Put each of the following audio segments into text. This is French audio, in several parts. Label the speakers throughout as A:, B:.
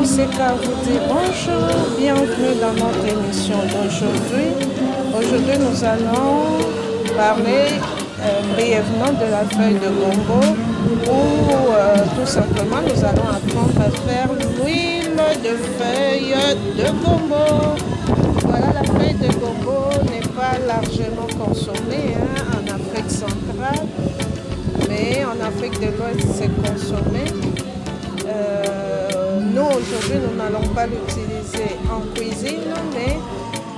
A: c'est qu'à vous dire bonjour, bienvenue dans notre émission d'aujourd'hui. Aujourd'hui, nous allons parler brièvement de la feuille de gombo ou tout simplement nous allons apprendre à faire l'huile de feuille de gombo. Voilà, la feuille de gombo n'est pas largement consommée en Afrique centrale, mais en Afrique de l'Ouest c'est consommé. Nous aujourd'hui nous n'allons pas l'utiliser en cuisine, mais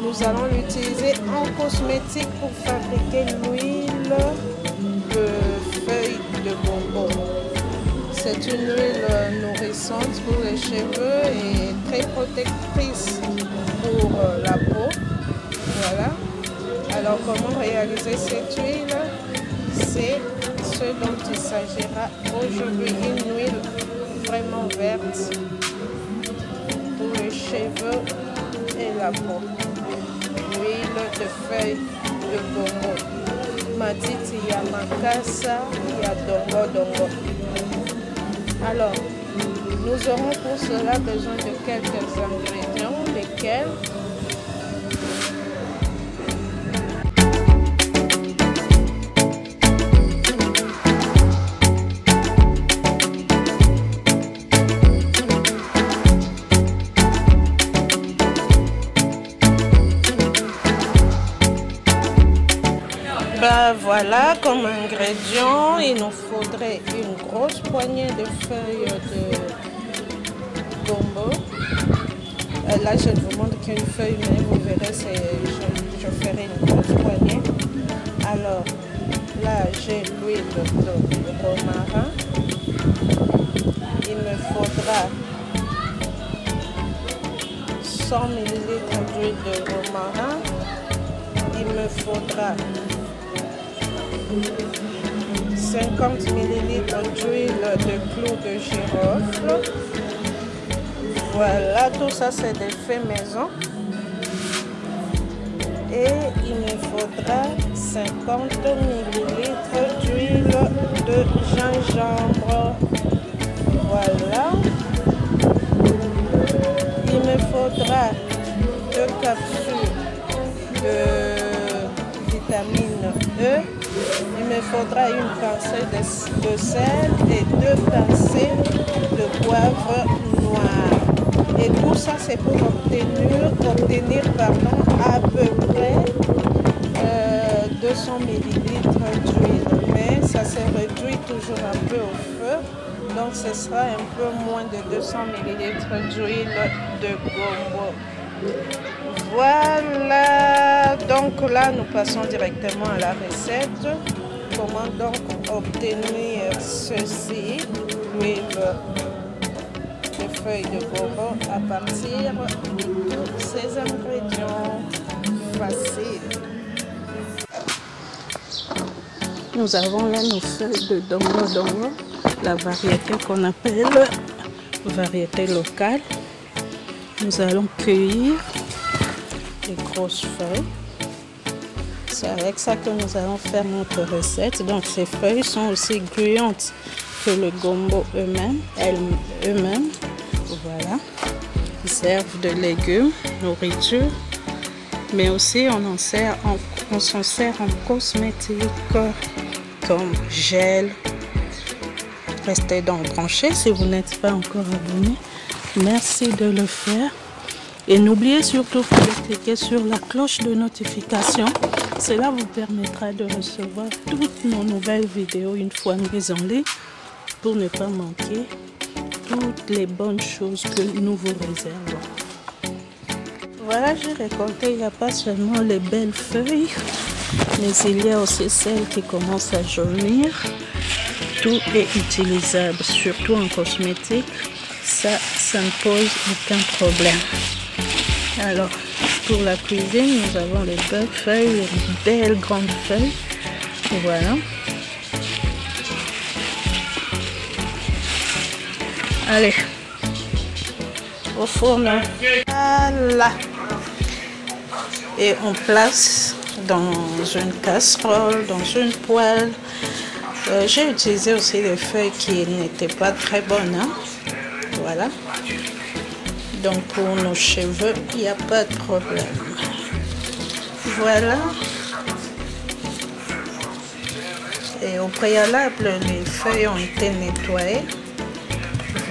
A: nous allons l'utiliser en cosmétique pour fabriquer l'huile de feuille de gombo. C'est une huile nourrissante pour les cheveux et très protectrice pour la peau. Voilà. Alors comment réaliser cette huile? C'est ce dont il s'agira aujourd'hui, une huile vraiment verte pour les cheveux et la peau. L'huile de feuille de gombo. Matiti ya makasa ya dongo dongo. Alors, nous aurons pour cela besoin de quelques ingrédients, lesquels voilà, comme ingrédient, il nous faudrait une grosse poignée de feuilles de gombo. Là, je ne vous montre qu'une feuille, mais vous verrez, je ferai une grosse poignée. Alors, là, j'ai l'huile de romarin. Il me faudra 100 ml d'huile de romarin. Il me faudra 50 ml d'huile de clou de girofle. Voilà, tout ça c'est des faits maison. Et il me faudra 50 ml d'huile de gingembre. Voilà. Il me faudra 2 capsules de vitamine E. Il me faudra une pincée de sel et 2 pincées de poivre noir. Et tout ça, c'est pour obtenir à peu près 200 ml d'huile. Mais ça se réduit toujours un peu au feu. Donc, ce sera un peu moins de 200 ml d'huile de gombo. Voilà, donc là nous passons directement à la recette. Comment donc obtenir ceci, l'huile de feuilles de gombo à partir de tous ces ingrédients faciles. Nous avons là nos feuilles de dongo dongo, la variété qu'on appelle variété locale. Nous allons cueillir les grosses feuilles. C'est avec ça que nous allons faire notre recette. Donc ces feuilles sont aussi gluantes que le gombo eux-mêmes. Voilà. Ils servent de légumes, nourriture, mais aussi on s'en sert en cosmétique comme gel. Restez donc branchés si vous n'êtes pas encore abonné. Merci de le faire. Et n'oubliez surtout pas de cliquer sur la cloche de notification. Cela vous permettra de recevoir toutes nos nouvelles vidéos une fois mises en ligne pour ne pas manquer toutes les bonnes choses que nous vous réservons. Voilà, j'ai récolté, il n'y a pas seulement les belles feuilles, mais il y a aussi celles qui commencent à jaunir. Tout est utilisable, surtout en cosmétique. Ça ne pose aucun problème. Alors, pour la cuisine, nous avons les belles feuilles, les belles grandes feuilles. Voilà. Allez, au fourneau. Voilà. Et on place dans une casserole, dans une poêle. J'ai utilisé aussi des feuilles qui n'étaient pas très bonnes. Hein. Voilà. Donc pour nos cheveux, il n'y a pas de problème. Voilà. Et au préalable, les feuilles ont été nettoyées.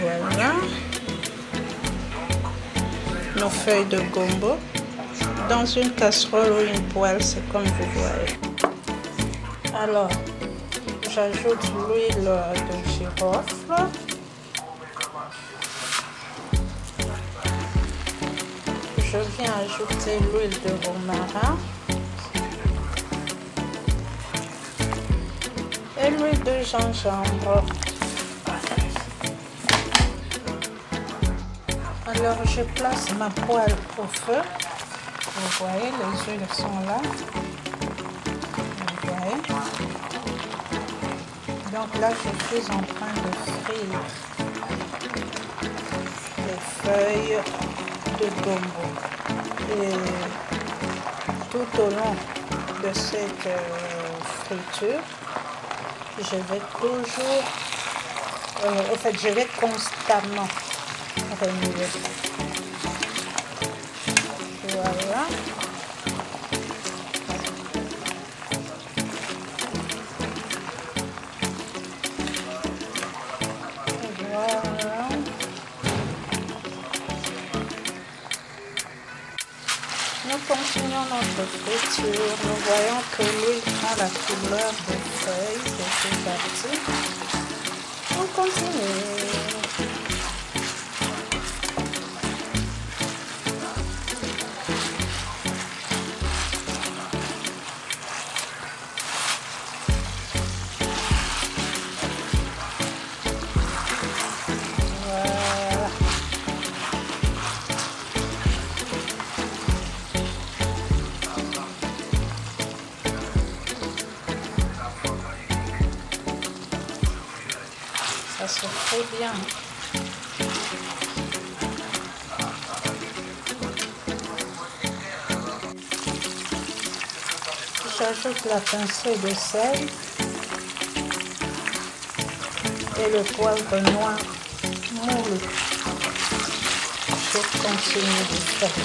A: Voilà. Nos feuilles de gombo. Dans une casserole ou une poêle, c'est comme vous voyez. Alors, j'ajoute l'huile de girofle. Je viens ajouter l'huile de romarin. Et l'huile de gingembre. Alors je place ma poêle au feu. Vous voyez, les huiles sont là. Vous voyez. Donc là, je suis en train de frire les feuilles de gombo. Et tout au long de cette friture, je vais toujours, en fait, je vais constamment remuer. Voilà. Voilà. Nous continuons notre friture. Nous voyons que l'huile prend la couleur des feuilles. C'est parti. On continue. Ça se fait bien. J'ajoute la pincée de sel et le poivre noir moulu. Je continue de faire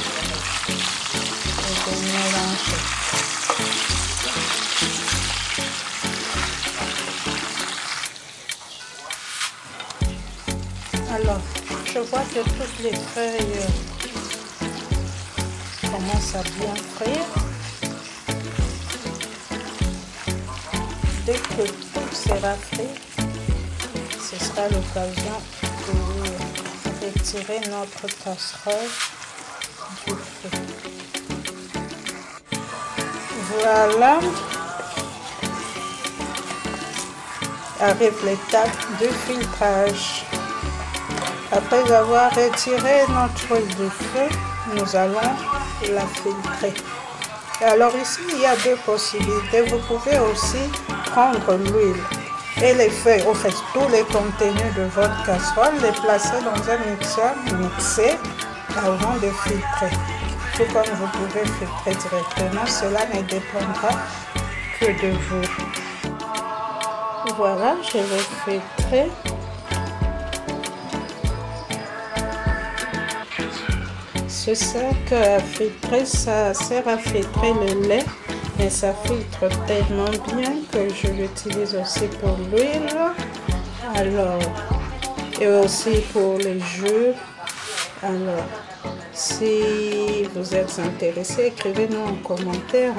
A: et de mélanger. Alors, je vois que toutes les feuilles commencent à bien frire. Dès que tout sera frit, ce sera l'occasion de retirer notre casserole du feu. Voilà. Arrive l'étape de filtrage. Après avoir retiré notre huile du feu, nous allons la filtrer. Alors ici, il y a deux possibilités. Vous pouvez aussi prendre l'huile et les feuilles, au fait, tous les contenus de votre casserole, les placer dans un mixeur, mixer avant de filtrer. Tout comme vous pouvez filtrer directement, cela ne dépendra que de vous. Voilà, je vais filtrer. Ce sac à filtrer, ça sert à filtrer le lait, mais ça filtre tellement bien que je l'utilise aussi pour l'huile. Alors, et aussi pour les jus. Alors, si vous êtes intéressé, écrivez-nous en commentaire.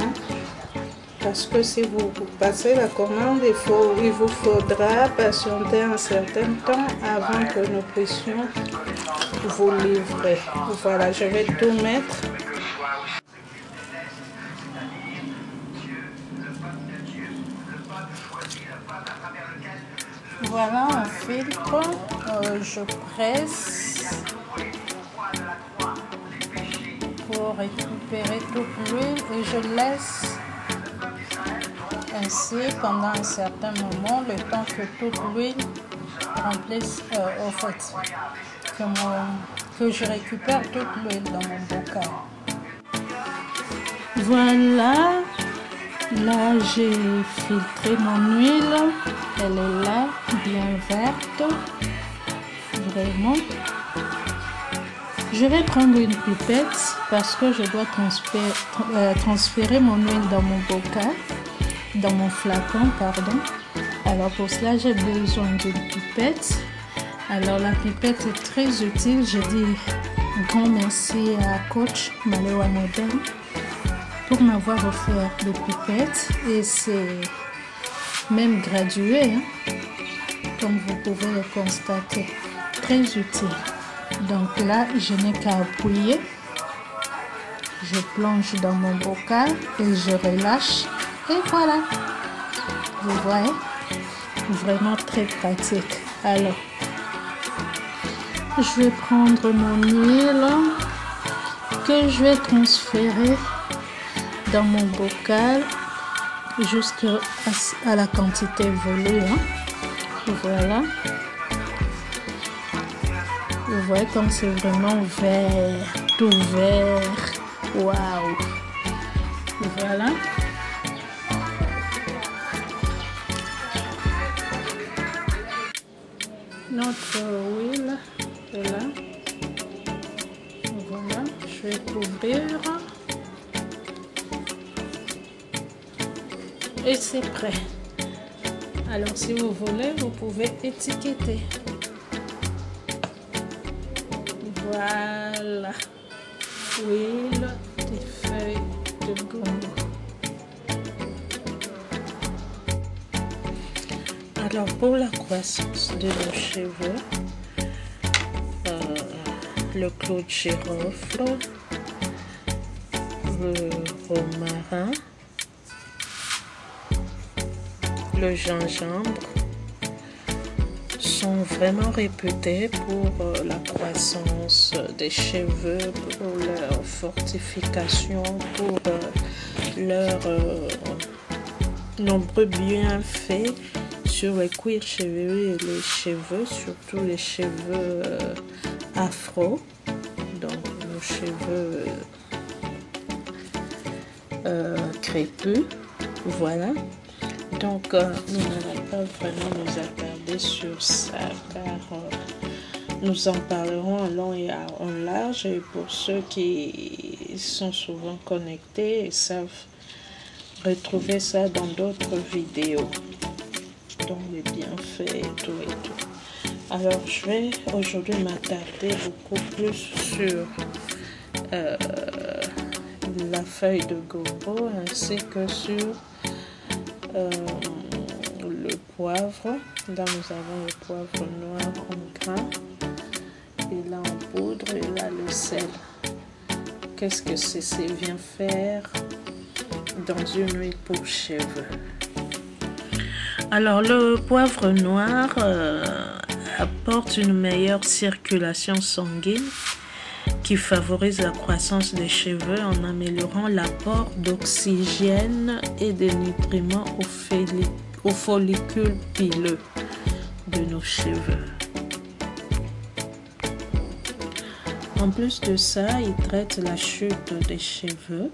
A: Parce que si vous passez la commande, il vous faudra patienter un certain temps avant que nous puissions vous livrer. Voilà, je vais tout mettre. Voilà un filtre. Je presse pour récupérer toute l'huile et je laisse ainsi pendant un certain moment, le temps que toute l'huile remplisse, au fait, que je récupère toute l'huile dans mon bocal. Voilà, là j'ai filtré mon huile, elle est là, bien verte, vraiment. Je vais prendre une pipette parce que je dois transférer mon huile dans mon bocal, dans mon flacon, pardon. Alors pour cela, j'ai besoin d'une pipette. Alors la pipette est très utile. Je dis grand merci à Coach Malewa Modern pour m'avoir offert des pipettes. Et c'est même gradué, hein, comme vous pouvez le constater. Très utile. Donc là, je n'ai qu'à appuyer. Je plonge dans mon bocal et je relâche. Et voilà. Vous voyez? Vraiment très pratique. Alors, je vais prendre mon huile que je vais transférer dans mon bocal jusqu'à la quantité voulue. Hein. Voilà. Vous voyez comme c'est vraiment vert, tout vert. Waouh! Voilà. Notre huile est là. Voilà, je vais couvrir. Et c'est prêt. Alors si vous voulez, vous pouvez étiqueter. Voilà. Huile des feuilles de gombo. Alors pour la croissance de nos cheveux, le clou de girofle, le romarin, le gingembre sont vraiment réputés pour la croissance des cheveux, pour leur fortification, pour leurs nombreux bienfaits sur les cuirs chevelu et les cheveux, surtout les cheveux afro, donc nos cheveux crépus. Voilà. Donc nous n'allons pas vraiment nous attarder sur ça car nous en parlerons en long et en large, et pour ceux qui sont souvent connectés et savent retrouver ça dans d'autres vidéos, donc les bienfaits et tout et tout. Alors je vais aujourd'hui m'attarder beaucoup plus sur la feuille de gombo ainsi que sur le poivre. Là nous avons le poivre noir en grains et là en poudre, et là le sel. Qu'est-ce que c'est vient faire dans une huile pour cheveux? Alors le poivre noir apporte une meilleure circulation sanguine qui favorise la croissance des cheveux en améliorant l'apport d'oxygène et de nutriments aux follicules pileux de nos cheveux. En plus de ça, il traite la chute des cheveux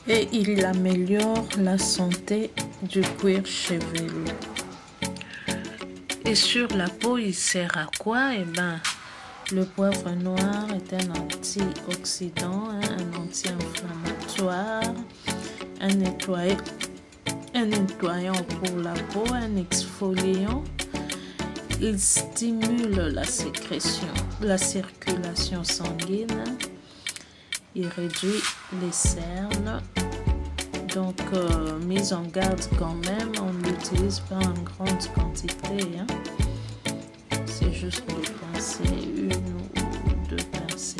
A: et il améliore la santé du cuir chevelu. Et sur la peau, il sert à quoi? Eh ben, le poivre noir est un antioxydant, un anti-inflammatoire, un nettoyant pour la peau, un exfoliant. Il stimule la circulation sanguine. Il réduit les cernes. Donc, mise en garde quand même, on ne l'utilise pas en grande quantité. Hein. C'est juste de pincer, une ou deux pincées.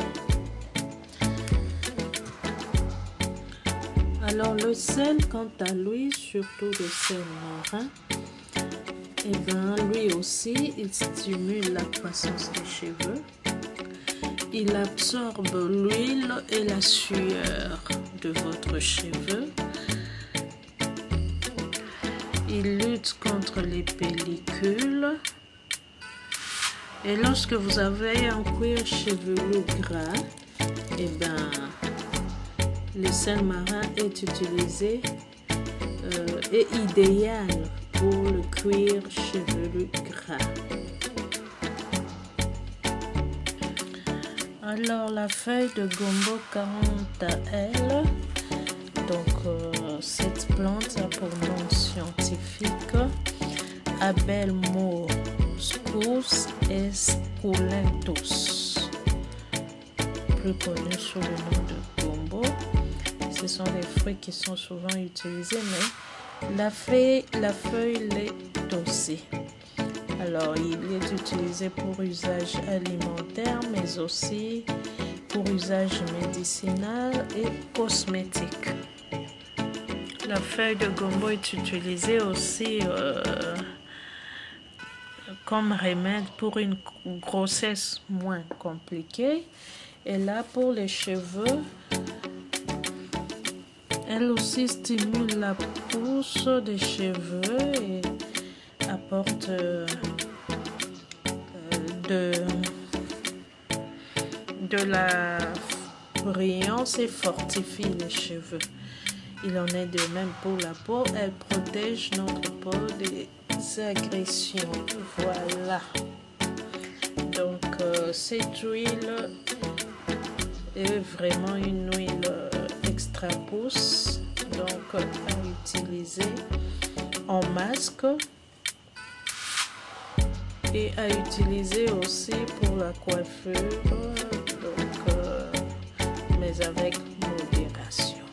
A: Alors, le sel, quant à lui, surtout le sel marin, et bien, lui aussi, il stimule la croissance des cheveux. Il absorbe l'huile et la sueur de votre cheveu. Il lutte contre les pellicules. Et lorsque vous avez un cuir chevelu gras, eh ben, le sel marin est utilisé, est idéal pour le cuir chevelu gras. Alors la feuille de gombo 40L, donc cette plante a pour nom scientifique Abelmoschus esculentus, plus connu sous le nom de gombo. Ce sont des fruits qui sont souvent utilisés, mais la feuille l'est aussi. Alors, il est utilisé pour usage alimentaire, mais aussi pour usage médicinal et cosmétique. La feuille de gombo est utilisée aussi comme remède pour une grossesse moins compliquée. Et là, pour les cheveux, elle aussi stimule la pousse des cheveux et apporte de la brillance et fortifie les cheveux. Il en est de même pour la peau. Elle protège notre peau des agressions. Voilà. Donc cette huile est vraiment une huile extra pousse, donc à utiliser en masque et à utiliser aussi pour la coiffure, donc mais avec modération.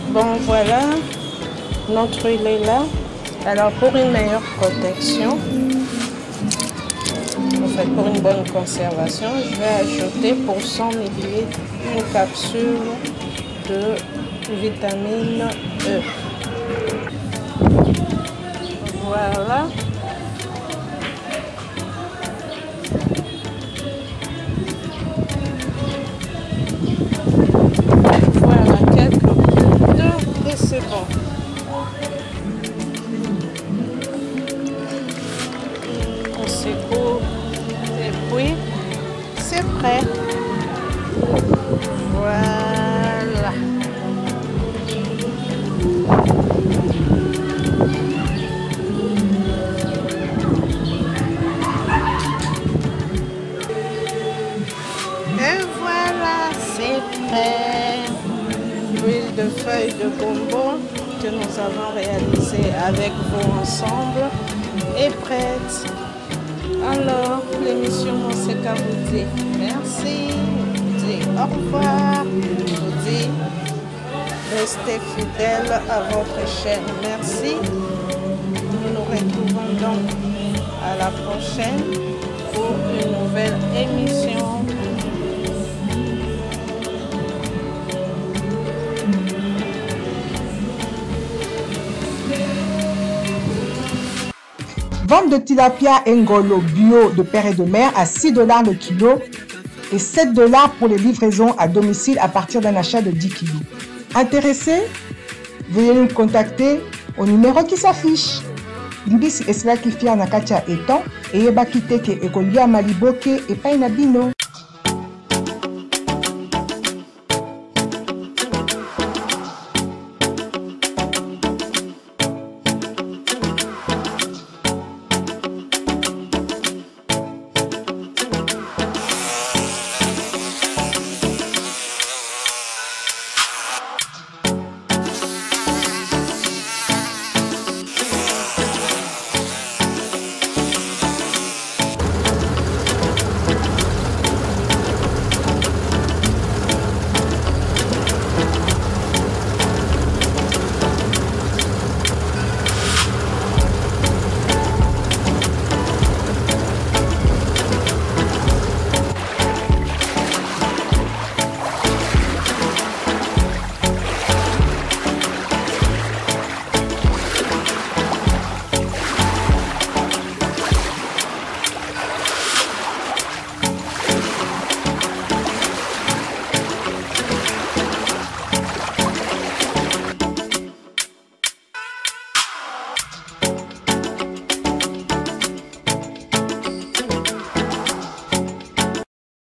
A: Bon, voilà, notre huile est là. Alors pour une meilleure protection, en fait pour une bonne conservation, je vais ajouter pour 100 ml une capsule de vitamine E. Voilà. Voilà quelques gouttes et c'est bon. On secoue et puis c'est prêt. Voilà. Et voilà, c'est prêt. L'huile de feuilles de gombo que nous avons réalisée avec vous ensemble est prête. Alors, l'émission Monseka vous dit merci, vous dit au revoir, vous dit restez fidèles à votre chaîne. Merci. Nous nous retrouvons donc à la prochaine pour une nouvelle émission.
B: Vente de tilapia ngolo bio de père et de mère à 6 $ le kilo et 7 $ pour les livraisons à domicile à partir d'un achat de 10 kg. Intéressé? Veuillez nous contacter au numéro qui s'affiche. Libisi esila kifia na katia etan et yeba kiteke ekolia maliboke et painabino.